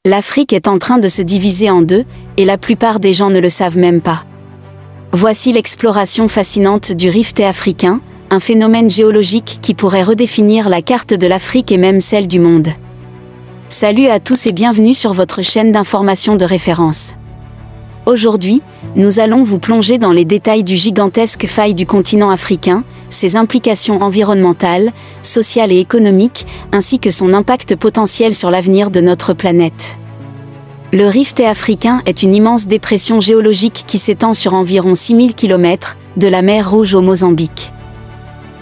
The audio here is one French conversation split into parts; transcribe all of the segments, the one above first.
L'Afrique est en train de se diviser en deux, et la plupart des gens ne le savent même pas. Voici l'exploration fascinante du rift africain, un phénomène géologique qui pourrait redéfinir la carte de l'Afrique et même celle du monde. Salut à tous et bienvenue sur votre chaîne d'information de référence. Aujourd'hui, nous allons vous plonger dans les détails du gigantesque faille du continent africain, ses implications environnementales, sociales et économiques, ainsi que son impact potentiel sur l'avenir de notre planète. Le rift africain est une immense dépression géologique qui s'étend sur environ 6000 km, de la mer Rouge au Mozambique.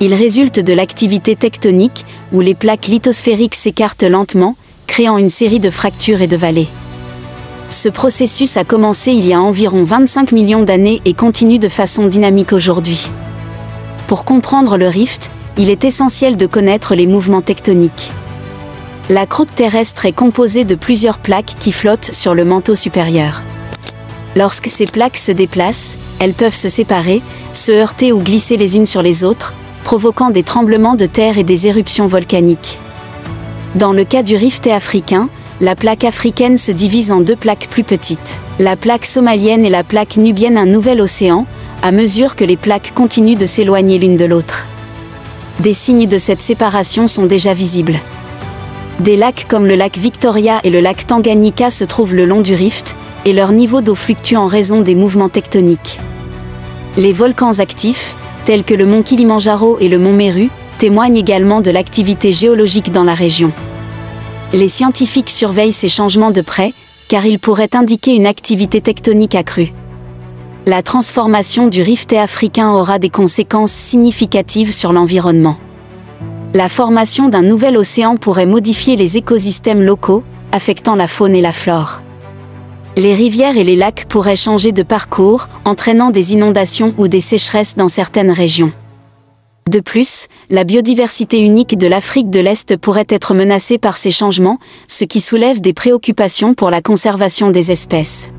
Il résulte de l'activité tectonique, où les plaques lithosphériques s'écartent lentement, créant une série de fractures et de vallées. Ce processus a commencé il y a environ 25 millions d'années et continue de façon dynamique aujourd'hui. Pour comprendre le rift, il est essentiel de connaître les mouvements tectoniques. La croûte terrestre est composée de plusieurs plaques qui flottent sur le manteau supérieur. Lorsque ces plaques se déplacent, elles peuvent se séparer, se heurter ou glisser les unes sur les autres, provoquant des tremblements de terre et des éruptions volcaniques. Dans le cas du rift africain, la plaque africaine se divise en deux plaques plus petites. La plaque somalienne et la plaque nubienne, un nouvel océan, à mesure que les plaques continuent de s'éloigner l'une de l'autre. Des signes de cette séparation sont déjà visibles. Des lacs comme le lac Victoria et le lac Tanganyika se trouvent le long du rift, et leur niveau d'eau fluctue en raison des mouvements tectoniques. Les volcans actifs, tels que le mont Kilimandjaro et le mont Meru, témoignent également de l'activité géologique dans la région. Les scientifiques surveillent ces changements de près, car ils pourraient indiquer une activité tectonique accrue. La transformation du rift africain aura des conséquences significatives sur l'environnement. La formation d'un nouvel océan pourrait modifier les écosystèmes locaux, affectant la faune et la flore. Les rivières et les lacs pourraient changer de parcours, entraînant des inondations ou des sécheresses dans certaines régions. De plus, la biodiversité unique de l'Afrique de l'Est pourrait être menacée par ces changements, ce qui soulève des préoccupations pour la conservation des espèces.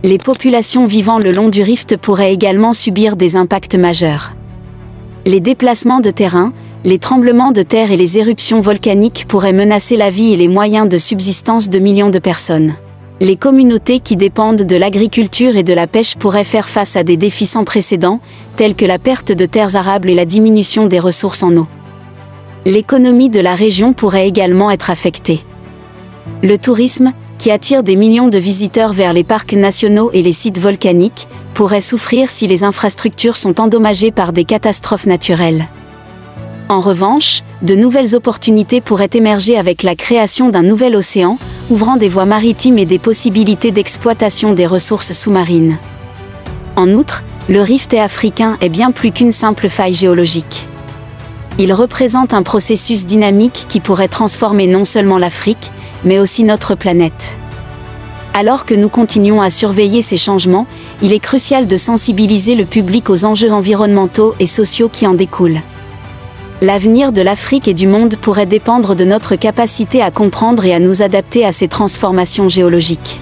Les populations vivant le long du rift pourraient également subir des impacts majeurs. Les déplacements de terrain, les tremblements de terre et les éruptions volcaniques pourraient menacer la vie et les moyens de subsistance de millions de personnes. Les communautés qui dépendent de l'agriculture et de la pêche pourraient faire face à des défis sans précédent, tels que la perte de terres arables et la diminution des ressources en eau. L'économie de la région pourrait également être affectée. Le tourisme, qui attire des millions de visiteurs vers les parcs nationaux et les sites volcaniques, pourrait souffrir si les infrastructures sont endommagées par des catastrophes naturelles. En revanche, de nouvelles opportunités pourraient émerger avec la création d'un nouvel océan, ouvrant des voies maritimes et des possibilités d'exploitation des ressources sous-marines. En outre, le rift africain est bien plus qu'une simple faille géologique. Il représente un processus dynamique qui pourrait transformer non seulement l'Afrique, mais aussi notre planète. Alors que nous continuons à surveiller ces changements, il est crucial de sensibiliser le public aux enjeux environnementaux et sociaux qui en découlent. L'avenir de l'Afrique et du monde pourrait dépendre de notre capacité à comprendre et à nous adapter à ces transformations géologiques.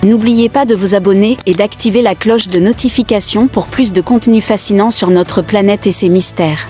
N'oubliez pas de vous abonner et d'activer la cloche de notification pour plus de contenu fascinant sur notre planète et ses mystères.